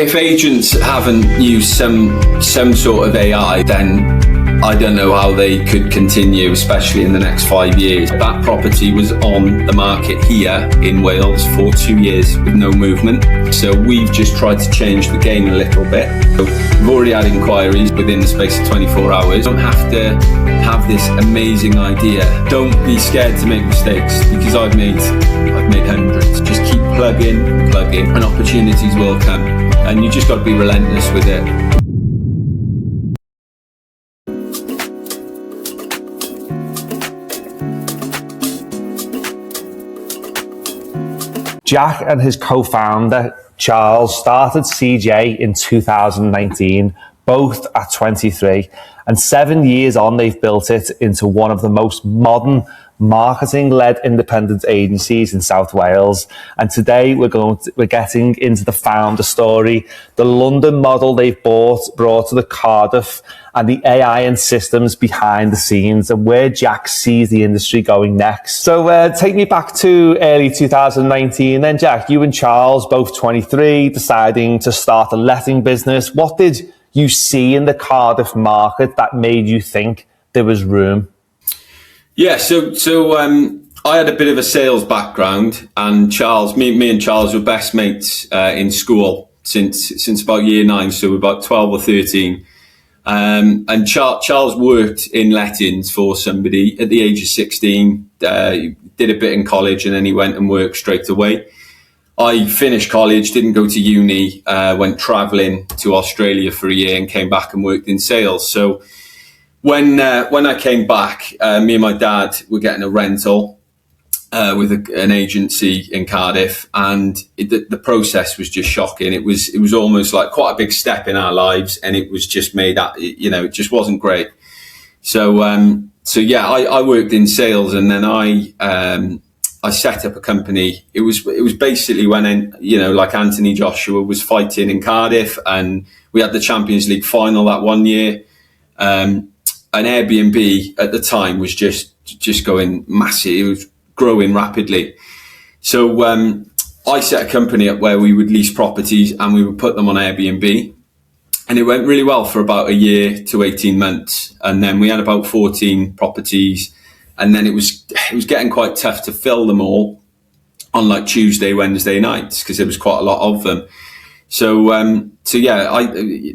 If agents haven't used some sort of AI, then I don't know how they could continue, especially in the next 5 years. That property was on the market here in Wales for 2 years with no movement. So we've just tried to change the game a little bit. So we've already had inquiries within the space of 24 hours. You don't have to have this amazing idea. Don't be scared to make mistakes, because I've made hundreds. Just keep plugging, and opportunities will come. And you just got to be relentless with it. Jack and his co-founder, Charles, started CJ in 2019, both at 23. And 7 years on, they've built it into one of the most modern marketing-led independent agencies in South Wales. And today we're getting into the founder story, the London model they've brought to the Cardiff, and the AI and systems behind the scenes, and where Jack sees the industry going next. So take me back to early 2019 then, Jack. You and Charles, both 23, deciding to start a letting business. What did you see in the Cardiff market that made you think there was room? Yeah, so I had a bit of a sales background, and Charles, me and Charles were best mates in school since about year 9, so we're about 12 or 13. And Charles worked in lettings for somebody at the age of 16, did a bit in college, and then he went and worked straight away. I finished college, didn't go to uni, went travelling to Australia for a year and came back and worked in sales. So when I came back, me and my dad were getting a rental with an agency in Cardiff, and the process was just shocking. It was almost like quite a big step in our lives, and it was just made that, it just wasn't great. So I worked in sales, and then I set up a company. It was basically when like Anthony Joshua was fighting in Cardiff, and we had the Champions League final that one year. And Airbnb at the time was just going massive. It was growing rapidly. So I set a company up where we would lease properties and we would put them on Airbnb. And it went really well for about a year to 18 months. And then we had about 14 properties. And then it was getting quite tough to fill them all on like Tuesday, Wednesday nights, because there was quite a lot of them. So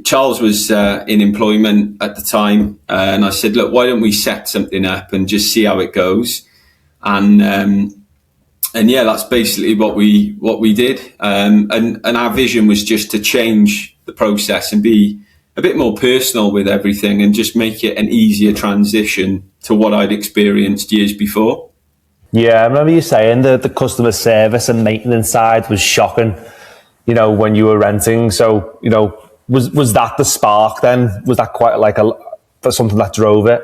Charles was in employment at the time, and I said, look, why don't we set something up and just see how it goes? And that's basically what we did. And our vision was just to change the process and be a bit more personal with everything, and just make it an easier transition to what I'd experienced years before. Yeah, I remember you saying that the customer service and maintenance side was shocking, when you were renting. So, was that the spark then? Was that quite like something that drove it?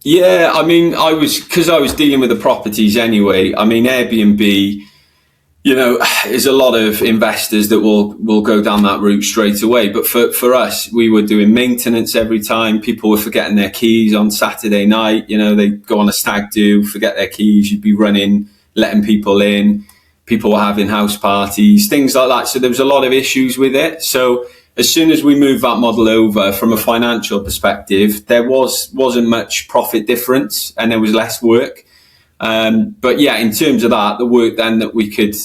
Yeah, because I was dealing with the properties anyway. Airbnb, is a lot of investors that will go down that route straight away. But for us, we were doing maintenance every time. People were forgetting their keys on Saturday night. They go on a stag do, forget their keys. You'd be running, letting people in. People were having house parties, things like that. So there was a lot of issues with it. So as soon as we moved that model over from a financial perspective, there wasn't much profit difference, and there was less work. But yeah, in terms of that, the work then that we could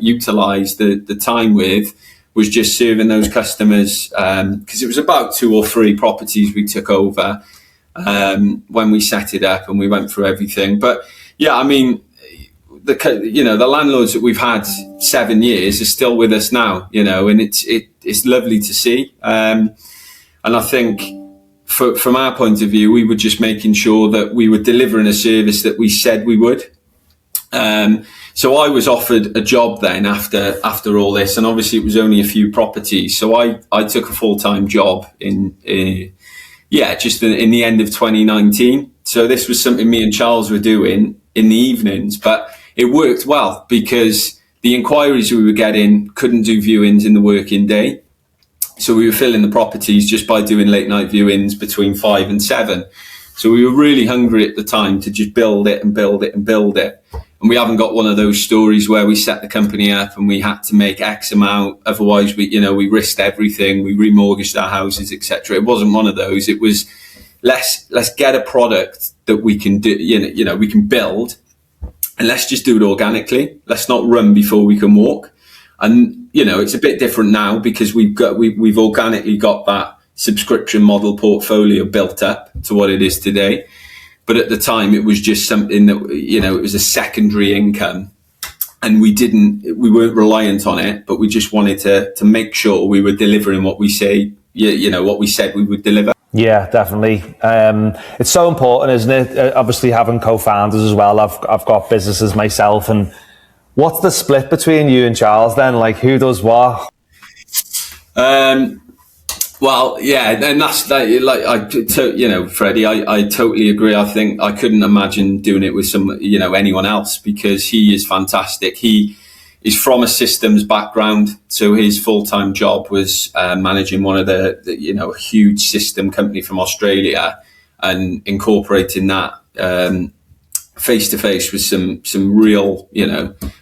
utilise the time with was just serving those customers, because it was about 2 or 3 properties we took over when we set it up and we went through everything. But yeah, the landlords that we've had 7 years are still with us now, and it's lovely to see. And I think from our point of view, we were just making sure that we were delivering a service that we said we would. So I was offered a job then after all this, and obviously it was only a few properties. So I took a full-time job in the end of 2019. So this was something me and Charles were doing in the evenings, but it worked well because the inquiries we were getting couldn't do viewings in the working day. So we were filling the properties just by doing late night viewings between 5 and 7. So we were really hungry at the time to just build it and build it and build it. And we haven't got one of those stories where we set the company up and we had to make X amount, otherwise we risked everything, we remortgaged our houses, etc. It wasn't one of those. It was let's get a product that we can do, we can build, and let's just do it organically. Let's not run before we can walk. And it's a bit different now because we've organically got that subscription model portfolio built up to what it is today. But at the time, it was just something that, it was a secondary income, and we weren't reliant on it, but we just wanted to make sure we were delivering what we say, what we said we would deliver. Yeah, definitely. It's so important, isn't it? Obviously, having co-founders as well. I've got businesses myself, and what's the split between you and Charles then? Like, who does what? Well, yeah, and that's that. Freddie, I totally agree. I think I couldn't imagine doing it with anyone else, because he is fantastic. He is from a systems background, so his full-time job was managing one of a huge system company from Australia, and incorporating that face to face with some real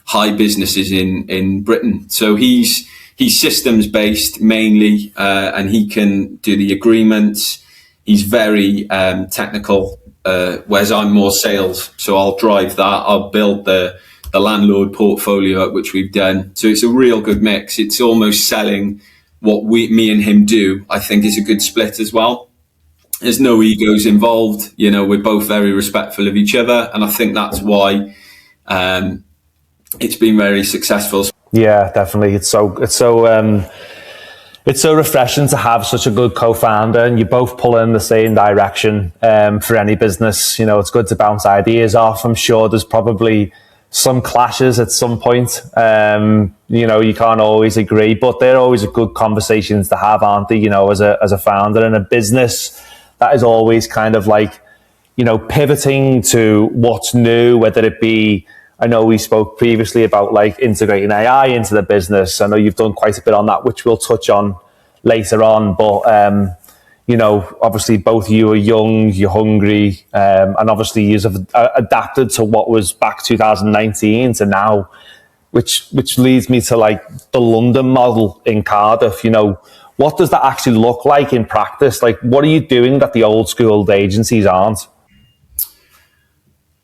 high businesses in Britain. So he's systems based mainly, and he can do the agreements. He's very technical, whereas I'm more sales. So I'll drive that. I'll build the landlord portfolio up, which we've done. So it's a real good mix. It's almost selling what me and him do. I think is a good split as well. There's no egos involved. We're both very respectful of each other, and I think that's why it's been very successful. Yeah, definitely. It's so refreshing to have such a good co-founder, and you both pull in the same direction for any business. It's good to bounce ideas off. I'm sure there's probably some clashes at some point. You can't always agree, but they're always good conversations to have, aren't they? As a founder in a business that is always kind of like, pivoting to what's new, whether it be, I know we spoke previously about like integrating AI into the business. I know you've done quite a bit on that, which we'll touch on later on. But, obviously both of you are young, you're hungry, and obviously you've adapted to what was back 2019 to now, which leads me to like the London model in Cardiff. What does that actually look like in practice? Like, what are you doing that the old school agencies aren't?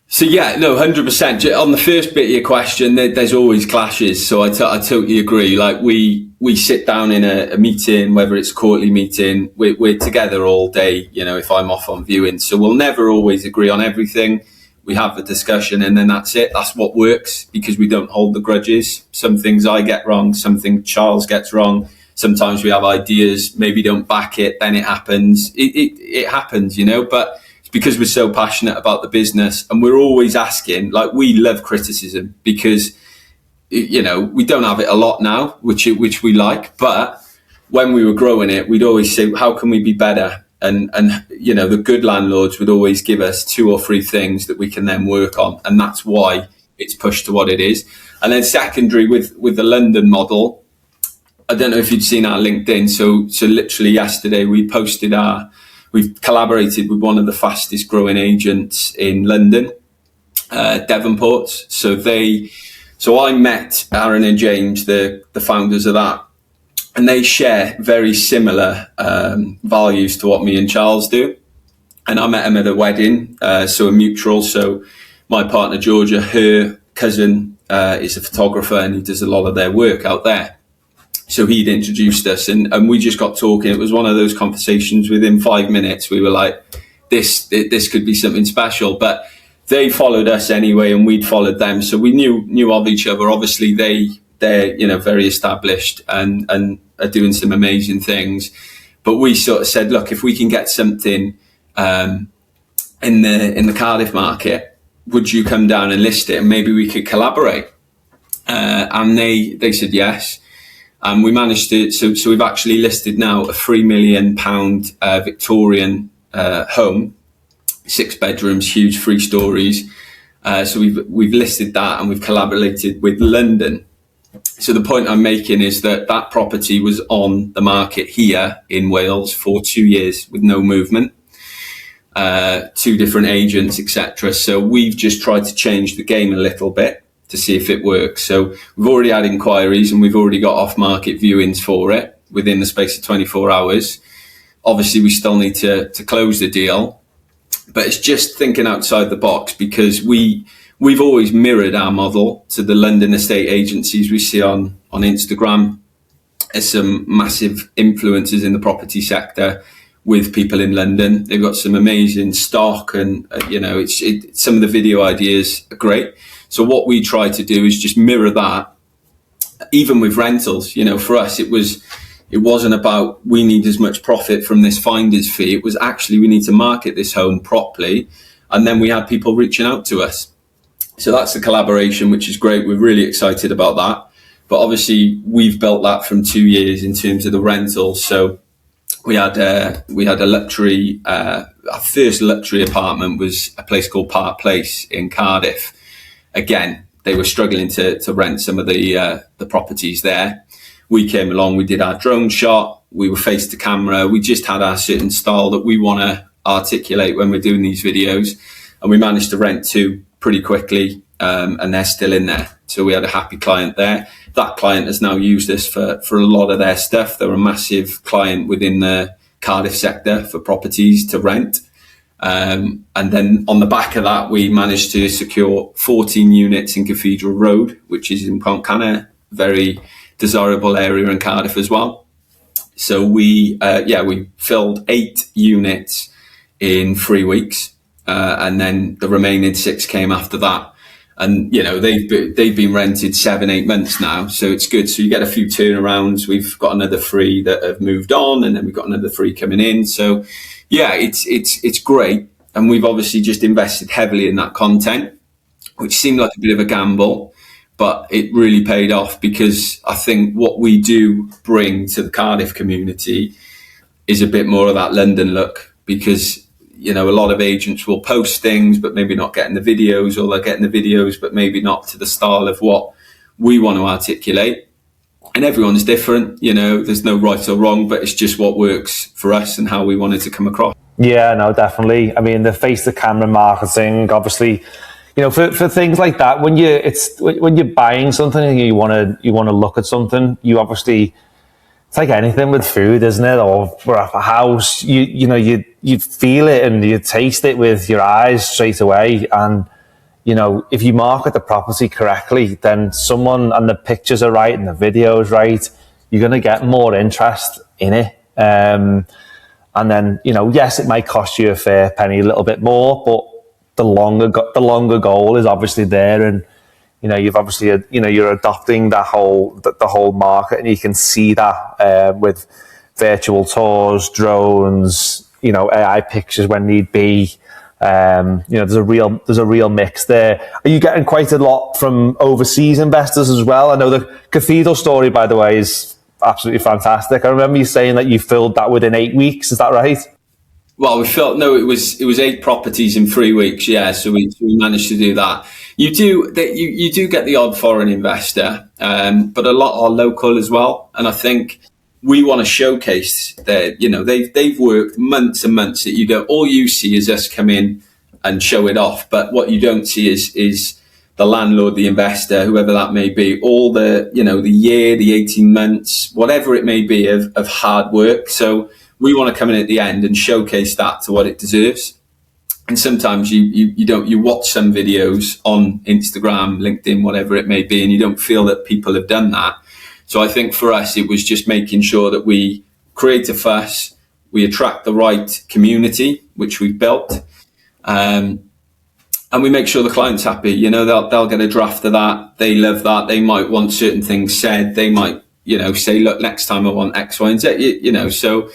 So yeah, no, 100%. On the first bit of your question, there's always clashes. So I totally agree. Like we sit down in a meeting, whether it's a quarterly meeting, we're together all day, if I'm off on viewing. So we'll never always agree on everything. We have the discussion and then that's it. That's what works, because we don't hold the grudges. Some things I get wrong, something Charles gets wrong. Sometimes we have ideas, maybe don't back it, then it happens. It happens, but because we're so passionate about the business, and we're always asking, like, we love criticism, because we don't have it a lot now, which we like, but when we were growing it, we'd always say, how can we be better? And the good landlords would always give us 2 or 3 things that we can then work on, and that's why it's pushed to what it is. And then secondary with the London model, I don't know if you'd seen our LinkedIn, so literally yesterday we've collaborated with one of the fastest growing agents in London, Devonports. So I met Aaron and James, the founders of that, and they share very similar values to what me and Charles do. And I met them at a wedding, so a mutual. So my partner Georgia, her cousin is a photographer, and he does a lot of their work out there. So he'd introduced us, and we just got talking. It was one of those conversations. Within 5 minutes, we were like, this could be something special. But they followed us anyway, and we'd followed them. So we knew of each other. Obviously, they're very established and are doing some amazing things. But we sort of said, look, if we can get something in the Cardiff market, would you come down and list it, and maybe we could collaborate? And they said yes. And we managed to, so we've actually listed now a £3 million Victorian home, 6 bedrooms, huge 3 stories. So we've listed that, and we've collaborated with London. So the point I'm making is that property was on the market here in Wales for 2 years with no movement. two different agents, etc. So we've just tried to change the game a little bit to see if it works. So we've already had inquiries and we've already got off-market viewings for it within the space of 24 hours. Obviously, we still need to close the deal, but it's just thinking outside the box, because we've always mirrored our model to the London estate agencies we see on Instagram as some massive influencers in the property sector with people in London. They've got some amazing stock, and some of the video ideas are great. So what we try to do is just mirror that, even with rentals. For us, it wasn't about we need as much profit from this finder's fee. It was actually we need to market this home properly, and then we had people reaching out to us. So that's the collaboration, which is great. We're really excited about that. But obviously, we've built that from 2 years in terms of the rentals. So we had a luxury. Our first luxury apartment was a place called Park Place in Cardiff. Again, they were struggling to rent some of the properties there. We came along, we did our drone shot, we were face to camera, we just had our certain style that we want to articulate when we're doing these videos, and we managed to rent two pretty quickly, and they're still in there. So we had a happy client there. That client has now used us for a lot of their stuff. They're a massive client within the Cardiff sector for properties to rent. And then on the back of that, we managed to secure 14 units in Cathedral Road, which is in Pontcanna, very desirable area in Cardiff as well. So we filled 8 units in 3 weeks, and then the remaining 6 came after that. And they've been rented 7-8 months now, so it's good. So you get a few turnarounds. We've got another 3 that have moved on, and then we've got another 3 coming in. So yeah, it's great. And we've obviously just invested heavily in that content, which seemed like a bit of a gamble, but it really paid off, because I think what we do bring to the Cardiff community is a bit more of that London look, because a lot of agents will post things but maybe not getting the videos, or they're getting the videos but maybe not to the style of what we want to articulate. And everyone's different, there's no right or wrong, but it's just what works for us and how we wanted to come across. Yeah, no, definitely. I mean, the face-to-camera marketing, obviously, for things like that, when you're buying something and you want to look at something, you obviously, it's like anything with food, isn't it? Or for a house, you feel it and you taste it with your eyes straight away. And if you market the property correctly, then and the pictures are right and the video is right, you're going to get more interest in it. And then yes, it might cost you a fair penny, a little bit more, but the longer goal is obviously there, and you've obviously you're adopting the whole market, and you can see that with virtual tours, drones, AI pictures when need be. There's a real mix there. Are you getting quite a lot from overseas investors as well? I know the Cathedral story, by the way, is absolutely fantastic. I remember you saying that you filled that within 8 weeks. Is that right? Well, it was 8 properties in 3 weeks. Yeah, so we managed to do that. You do get the odd foreign investor, but a lot are local as well. And I think we want to showcase that they've worked months and months that all you see is us come in and show it off. But what you don't see is the landlord, the investor, whoever that may be, all the the year, the 18 months, whatever it may be of hard work. So we want to come in at the end and showcase that to what it deserves. And sometimes you watch some videos on Instagram, LinkedIn, whatever it may be, and you don't feel that people have done that. So I think for us, it was just making sure that we create a fuss, we attract the right community, which we've built, and we make sure the client's happy. They'll get a draft of that. They love that. They might want certain things said. They might, say, look, next time I want X, Y, and Z. So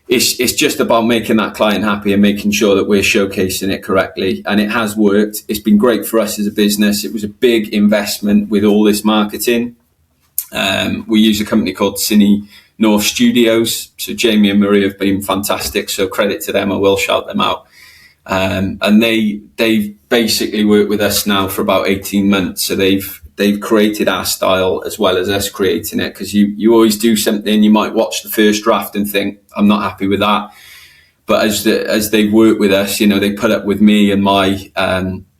it's just about making that client happy and making sure that we're showcasing it correctly. And it has worked. It's been great for us as a business. It was a big investment with all this marketing. We use a company called Cine North Studios. So Jamie and Marie have been fantastic. So credit to them. I will shout them out. And they've basically worked with us now for about 18 months. So they've created our style as well as us creating it. Because you always do something, you might watch the first draft and think, I'm not happy with that. But as they work with us, they put up with me and my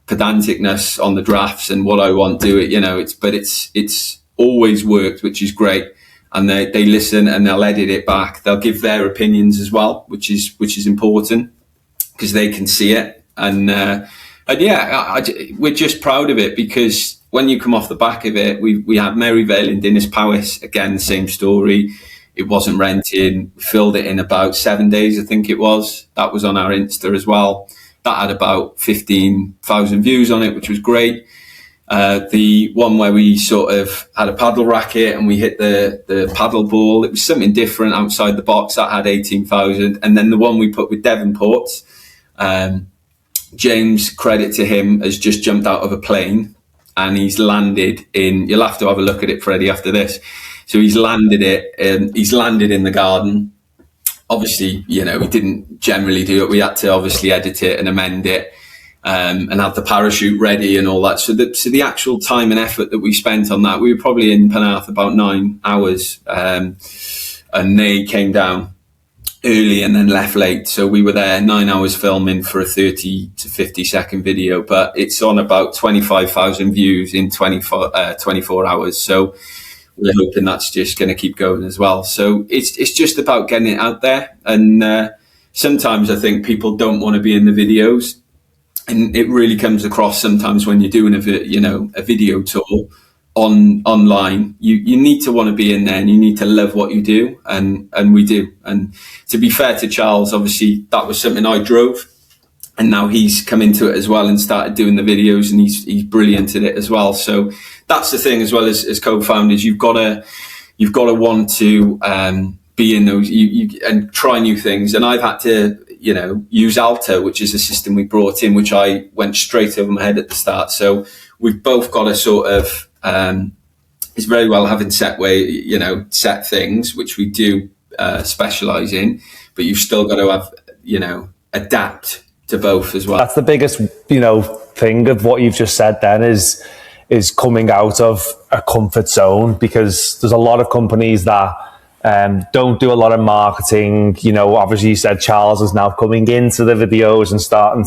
pedanticness on the drafts and what I want to do it. It's always worked, which is great. And they listen and they'll edit it back. They'll give their opinions as well, which is important because they can see it. And yeah, we're just proud of it because when you come off the back of it, we had Maryvale in Dinas Powys, again, same story. It wasn't renting. We filled it in about 7 days, I think it was. That was on our Insta as well. That had about 15,000 views on it, which was great. The one where we sort of had a paddle racket and we hit the paddle ball, it was something different outside the box. That had 18,000. And then the one we put with Devonports, James, credit to him, has just jumped out of a plane and he's landed in, you'll have to have a look at it, Freddie, after this. So he's landed in the garden. Obviously, he didn't generally do it. We had to obviously edit it and amend it, and have the parachute ready and all that. So the actual time and effort that we spent on that, we were probably in Penarth about 9 hours, and they came down early and then left late. So we were there 9 hours filming for a 30 to 50 second video, but it's on about 25,000 views in 24 hours. So we're hoping that's just going to keep going as well. So it's just about getting it out there. And sometimes I think people don't want to be in the videos, and it really comes across sometimes when you're doing a video tour online. You need to want to be in there, and you need to love what you do, and we do. And to be fair to Charles, obviously that was something I drove, and now he's come into it as well and started doing the videos, and he's brilliant at it as well. So that's the thing as well as co-founders, you've got to want to be in those and try new things. And I've had to use Alto, which is a system we brought in, which I went straight over my head at the start. So we've both got a sort of it's very well having set things, which we do specialize in, but you've still got to have adapt to both as well. That's the biggest thing of what you've just said then is coming out of a comfort zone, because there's a lot of companies that don't do a lot of marketing. Obviously you said Charles is now coming into the videos and starting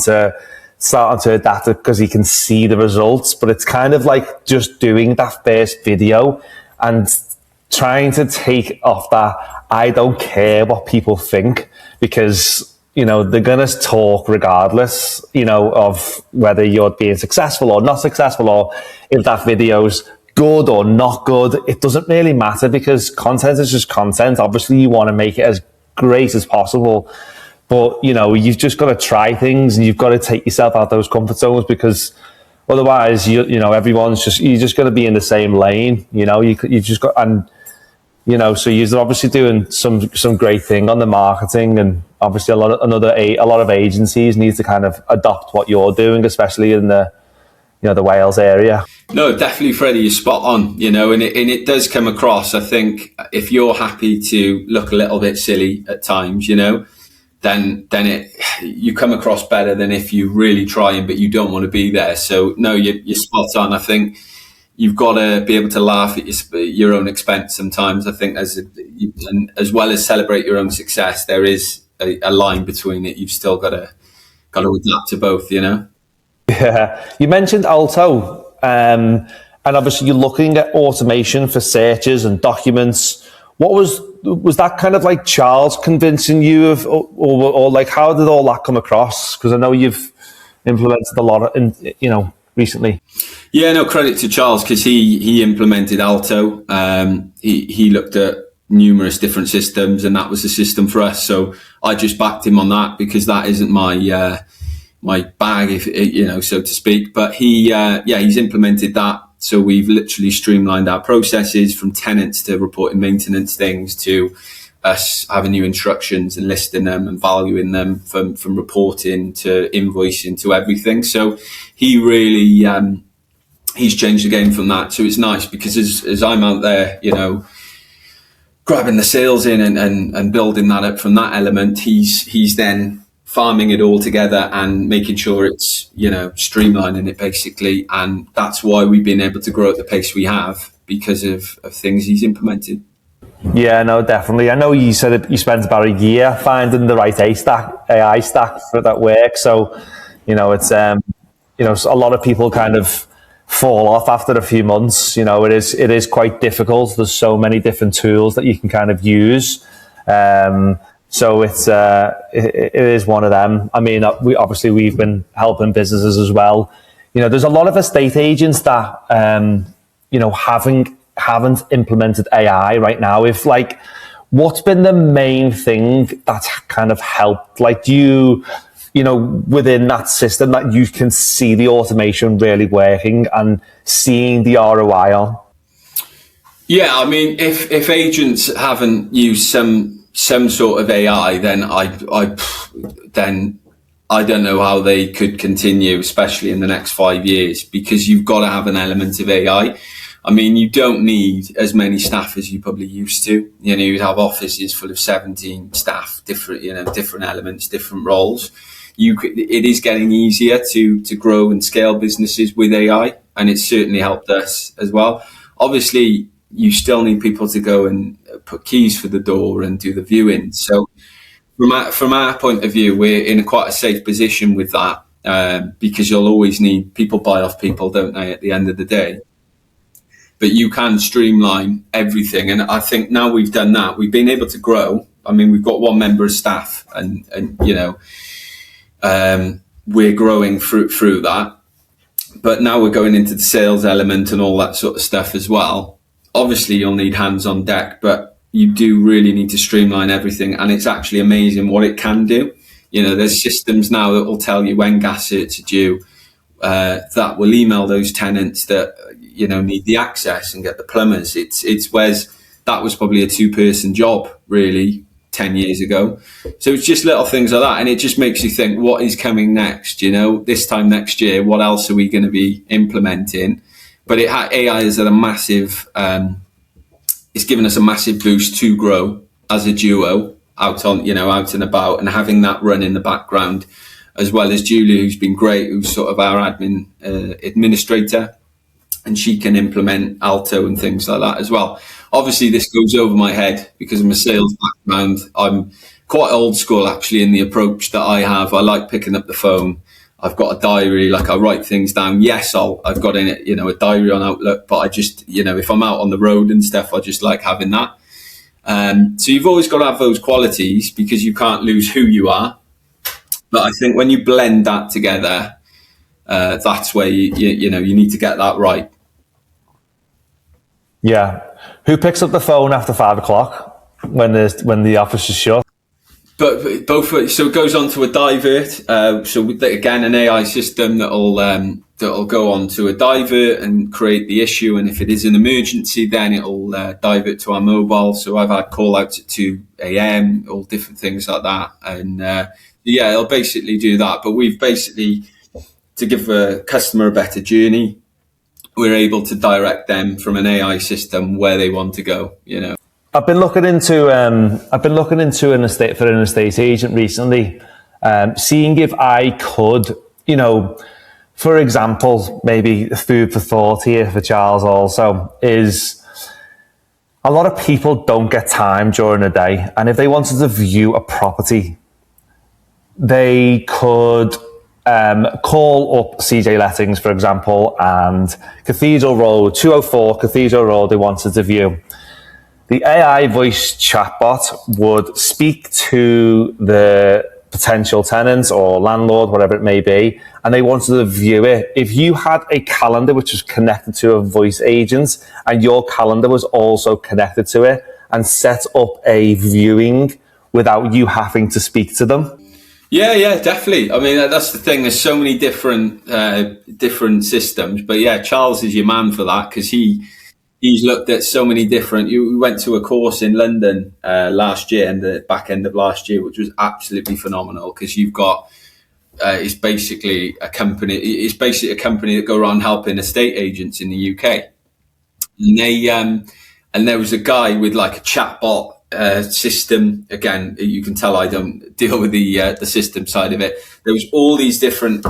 to adapt it because he can see the results, but it's kind of like just doing that first video and trying to take off that I don't care what people think, because they're gonna talk regardless of whether you're being successful or not successful, or if that video's good or not good. It doesn't really matter, because content is just content. Obviously you want to make it as great as possible, but you've just got to try things, and you've got to take yourself out of those comfort zones, because otherwise you're just going to be in the same lane. You just got, and so you're obviously doing some great thing on the marketing, and obviously a lot of agencies need to kind of adopt what you're doing, especially in the Wales area. No, definitely, Freddie, you're spot on. And it does come across. I think if you're happy to look a little bit silly at times, then you come across better than if you really trying, but you don't want to be there. So no, you're spot on. I think you've got to be able to laugh at your own expense sometimes. I think as well as celebrate your own success, there is a line between it. You've still got to adapt to both. Yeah, you mentioned Alto, and obviously you're looking at automation for searches and documents. What was that kind of like Charles convincing you of, or like how did all that come across? Because I know you've implemented a lot recently. Yeah, no, credit to Charles, because he implemented Alto. He looked at numerous different systems, and that was the system for us. So I just backed him on that, because that isn't my bag, so to speak. But he's implemented that. So we've literally streamlined our processes, from tenants to reporting maintenance things to us having new instructions and listing them and valuing them, from reporting to invoicing to everything. So he really he's changed the game from that. So it's nice, because as I'm out there, grabbing the sales in and building that up from that element, he's then farming it all together and making sure it's, streamlining it basically. And that's why we've been able to grow at the pace we have, because of things he's implemented. Yeah, no, definitely. I know you said you spent about a year finding the right AI stack for that work. So, it's a lot of people kind of fall off after a few months. It is quite difficult. There's so many different tools that you can kind of use. So it is one of them. I mean, we've been helping businesses as well. There's a lot of estate agents that haven't implemented AI right now. What's been the main thing that's kind of helped? Like, do within that system that you can see the automation really working and seeing the ROI on? Yeah, I mean, if agents haven't used some sort of AI, then I don't know how they could continue, especially in the next 5 years, because you've got to have an element of AI. I mean, you don't need as many staff as you probably used to. You'd have offices full of 17 staff, different elements, different roles. It is getting easier to grow and scale businesses with AI, and it's certainly helped us as well. Obviously, you still need people to go and put keys for the door and do the viewing. So from our point of view, we're in quite a safe position with that, because you'll always need people. Buy off people, don't they, at the end of the day? But you can streamline everything. And I think now we've done that, we've been able to grow. I mean, we've got one member of staff and we're growing through that. But now we're going into the sales element and all that sort of stuff as well. Obviously, you'll need hands on deck, but you do really need to streamline everything. And it's actually amazing what it can do. There's systems now that will tell you when gas certs are due, that will email those tenants that, need the access and get the plumbers. Whereas that was probably a 2-person job, really, 10 years ago. So it's just little things like that. And it just makes you think, what is coming next? This time next year, what else are we going to be implementing? But AI is at a massive, it's given us a massive boost to grow as a duo out and about, and having that run in the background, as well as Julia, who's been great, who's sort of our admin administrator, and she can implement Alto and things like that as well. Obviously, this goes over my head because I'm a sales background. I'm quite old school, actually, in the approach that I have. I like picking up the phone. I've got a diary, like I write things down. Yes, I've got in it, a diary on Outlook, but I just, if I'm out on the road and stuff, I just like having that. So you've always got to have those qualities because you can't lose who you are. But I think when you blend that together, that's where you need to get that right. Yeah. Who picks up the phone after 5 o'clock when the office is shut? But so it goes on to a divert. So again, an AI system that'll go on to a divert and create the issue. And if it is an emergency, then it'll divert to our mobile. So I've had call outs at 2 a.m., all different things like that. And it'll basically do that. But we've basically, to give a customer a better journey, we're able to direct them from an AI system where they want to go. I've been looking into an estate agent recently, seeing if I could, for example, maybe food for thought here for Charles also is a lot of people don't get time during the day, and if they wanted to view a property, they could call up CJ Lettings, for example, and Cathedral Road, 204 Cathedral Road, they wanted to view. The AI voice chatbot would speak to the potential tenants or landlord, whatever it may be, and they wanted to view it. If you had a calendar which was connected to a voice agent and your calendar was also connected to it, and set up a viewing without you having to speak to them. Yeah, definitely. I mean, that's the thing. There's so many different systems, but yeah, Charles is your man for that because he's looked at so many different. We went to a course in London last year, and the back end of last year, which was absolutely phenomenal because you've got it's basically a company. It's basically a company that go around helping estate agents in the UK, and there was a guy with like a chatbot system. Again, you can tell I don't deal with the system side of it. There was all these different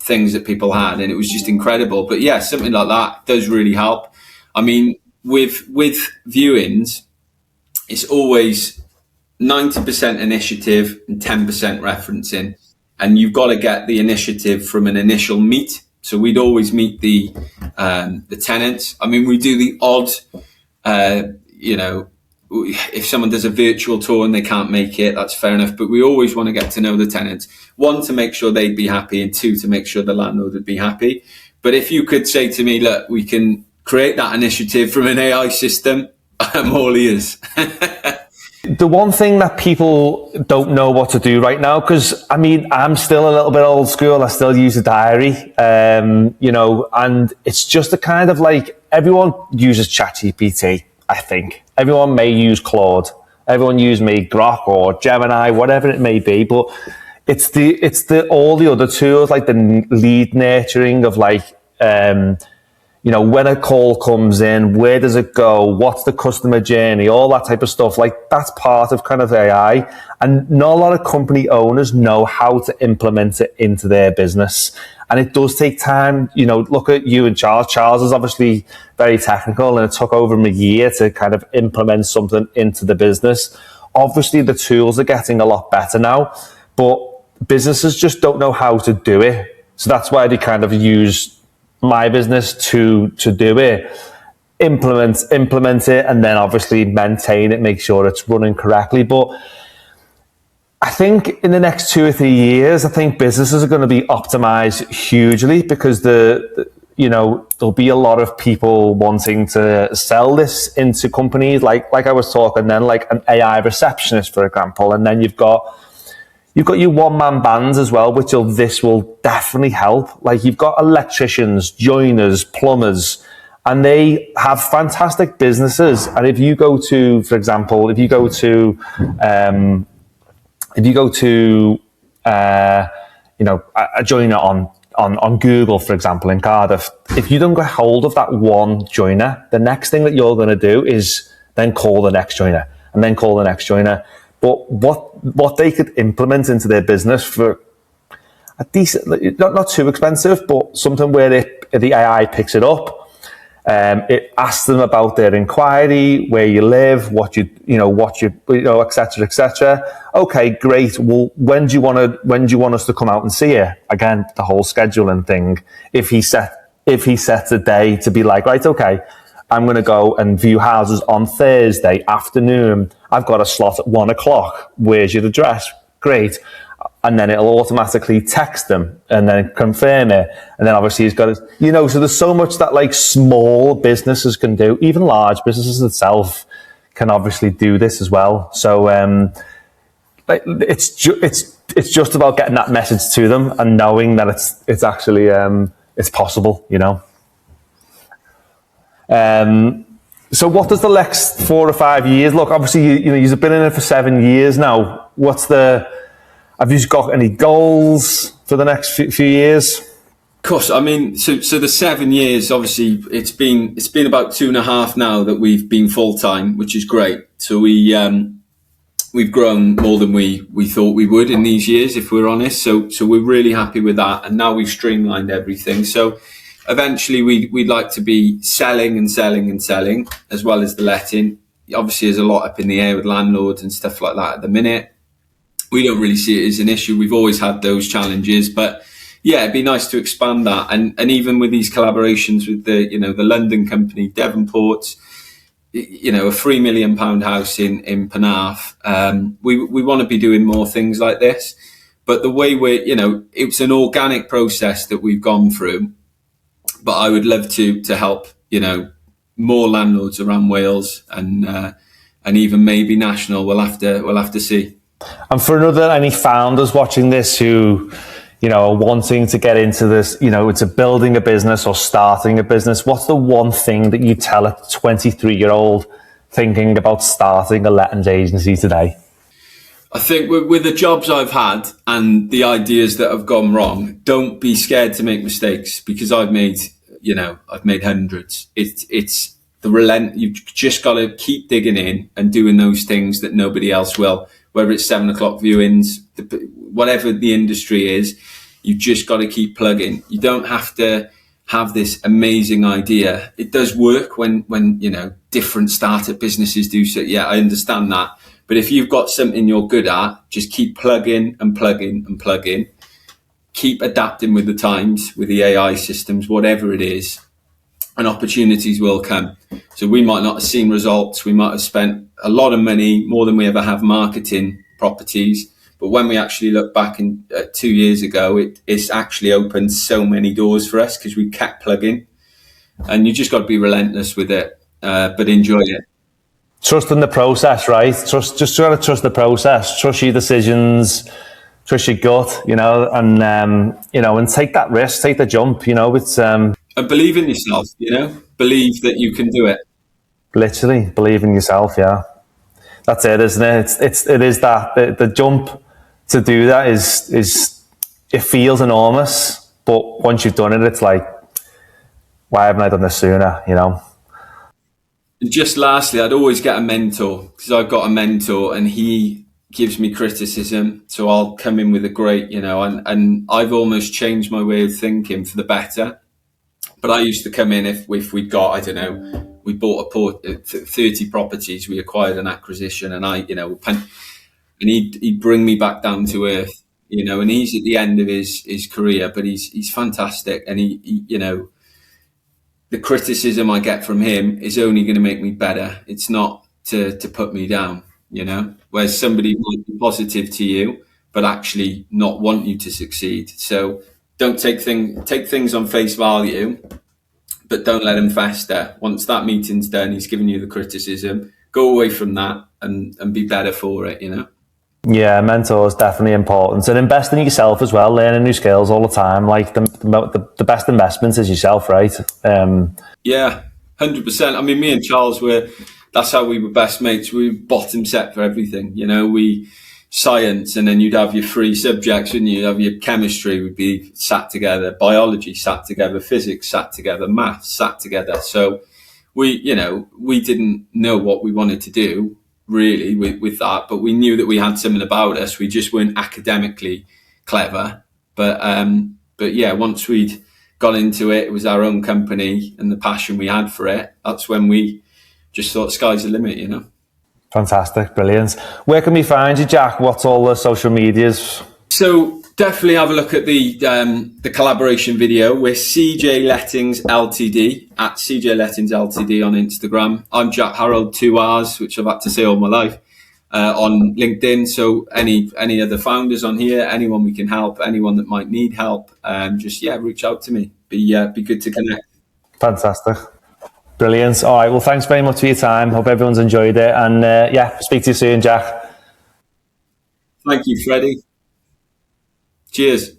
things that people had, and it was just incredible. But yeah, something like that does really help. I mean, with viewings, it's always 90% initiative and 10% referencing. And you've got to get the initiative from an initial meet. So we'd always meet the tenants. I mean, we do the odd, if someone does a virtual tour and they can't make it, that's fair enough. But we always want to get to know the tenants. One, to make sure they'd be happy, and two, to make sure the landlord would be happy. But if you could say to me, look, we can create that initiative from an AI system, I'm all ears. The one thing that people don't know what to do right now, because I mean, I'm still a little bit old school. I still use a diary, and it's just a kind of like, everyone uses ChatGPT. I think everyone may use Claude, everyone use maybe Grok or Gemini, whatever it may be, but it's the all the other tools, like the lead nurturing of like, when a call comes in, where does it go? What's the customer journey? All that type of stuff. Like, that's part of kind of AI. And not a lot of company owners know how to implement it into their business. And it does take time. Look at you and Charles. Charles is obviously very technical, and it took over him a year to kind of implement something into the business. Obviously, the tools are getting a lot better now, but businesses just don't know how to do it. So that's why they kind of use my business to do it, implement it, and then obviously maintain it, make sure it's running correctly. But I think in the next 2 or 3 years, I think businesses are going to be optimized hugely, because there'll be a lot of people wanting to sell this into companies, like I was talking then, like an AI receptionist, for example, and then you've got your one-man bands as well, this will definitely help. Like, you've got electricians, joiners, plumbers, and they have fantastic businesses. And if you go to, for example, a joiner on Google, for example, in Cardiff, if you don't get hold of that one joiner, the next thing that you're going to do is then call the next joiner, and then call the next joiner. But what they could implement into their business for a decent, not too expensive, but something where the AI picks it up, it asks them about their inquiry, where you live, et cetera, et cetera. Okay, great. Well, when do you want us to come out and see you? Again, the whole scheduling thing. If he sets a day to be like, right, okay, I'm going to go and view houses on Thursday afternoon. I've got a slot at 1:00. Where's your address? Great. And then it'll automatically text them and then confirm it. And then obviously he's got so there's so much that like small businesses can do. Even large businesses itself can obviously do this as well. So it's just about getting that message to them and knowing that it's actually it's possible. So what does the next 4 or 5 years look? Obviously, you've been in it for 7 years now. Have you got any goals for the next few years? Of course, I mean, so the 7 years, obviously, it's been about 2.5 now that we've been full time, which is great. So we've grown more than we thought we would in these years, if we're honest. So we're really happy with that, and now we've streamlined everything. So eventually, we'd like to be selling and selling and selling, as well as the letting. Obviously, there's a lot up in the air with landlords and stuff like that at the minute. We don't really see it as an issue. We've always had those challenges, but yeah, it'd be nice to expand that. And even with these collaborations with the London company, Devonports, a £3 million house in Penarth, we want to be doing more things like this. But the way it's an organic process that we've gone through. But I would love to help, more landlords around Wales and even maybe national. We'll have to see. And for any founders watching this who, are wanting to get into this, into building a business or starting a business, what's the one thing that you tell a 23-year-old thinking about starting a lettings agency today? I think with the jobs I've had and the ideas that have gone wrong, don't be scared to make mistakes, because I've made hundreds. It's the you've just got to keep digging in and doing those things that nobody else will, whether it's 7 o'clock viewings, whatever the industry is, you've just got to keep plugging. You don't have to have this amazing idea. It does work when you know, different startup businesses do so. Yeah, I understand that. But if you've got something you're good at, just keep plugging and plugging and plugging. Keep adapting with the times, with the AI systems, whatever it is, and opportunities will come. So we might not have seen results. We might have spent a lot of money, more than we ever have, marketing properties. But when we actually look back in 2 years ago, it's actually opened so many doors for us because we kept plugging. And you just got to be relentless with it, but enjoy it. Trust in the process, right? Just got to trust the process, trust your decisions, trust your gut, you know, and you know, and take that risk, take the jump. You know, it's And believe in yourself. You know, believe that you can do it. literally believe in yourself. Yeah, that's it, isn't it? It is that the jump to do that is it feels enormous, but once you've done it, it's like, why haven't I done this sooner? You know. Just lastly, I'd always get a mentor, because I've got a mentor and he gives me criticism. So I'll come in with a great, you know, and I've almost changed my way of thinking for the better. But I used to come in if we'd got, I don't know, we bought 30 properties, we acquired an acquisition, and and he'd bring me back down to earth, you know, and he's at the end of his career, but he's fantastic. And he you know, the criticism I get from him is only going to make me better. It's not to put me down, you know, whereas somebody might be positive to you, but actually not want you to succeed. So don't take things on face value, but don't let them fester. Once that meeting's done, he's given you the criticism, go away from that and be better for it, you know? Yeah, mentor is definitely important, and investing in yourself as well, learning new skills all the time. Like the best investment is yourself, right? Yeah, 100%. I mean, me and Charles that's how we were best mates. We were bottom set for everything, you know. We science, and then you'd have your three subjects, and you'd have your chemistry would be sat together, biology sat together, physics sat together, maths sat together. So we didn't know what we wanted to do really with that, but we knew that we had something about us. We just weren't academically clever, but yeah, once we'd got into it, it was our own company and the passion we had for it. That's when we just thought sky's the limit, you know. Fantastic, brilliant. Where can we find you, Jack? What's all the social medias? So definitely have a look at the collaboration video. We're CJ Lettings Ltd, at CJ Lettings Ltd on Instagram. I'm Jack Harrold, 2 R's, which I've had to say all my life, on LinkedIn. So any other founders on here, anyone we can help, anyone that might need help, just reach out to me. Be good to connect. Fantastic. Brilliant. All right. Well, thanks very much for your time. Hope everyone's enjoyed it. And speak to you soon, Jack. Thank you, Freddie. Cheers.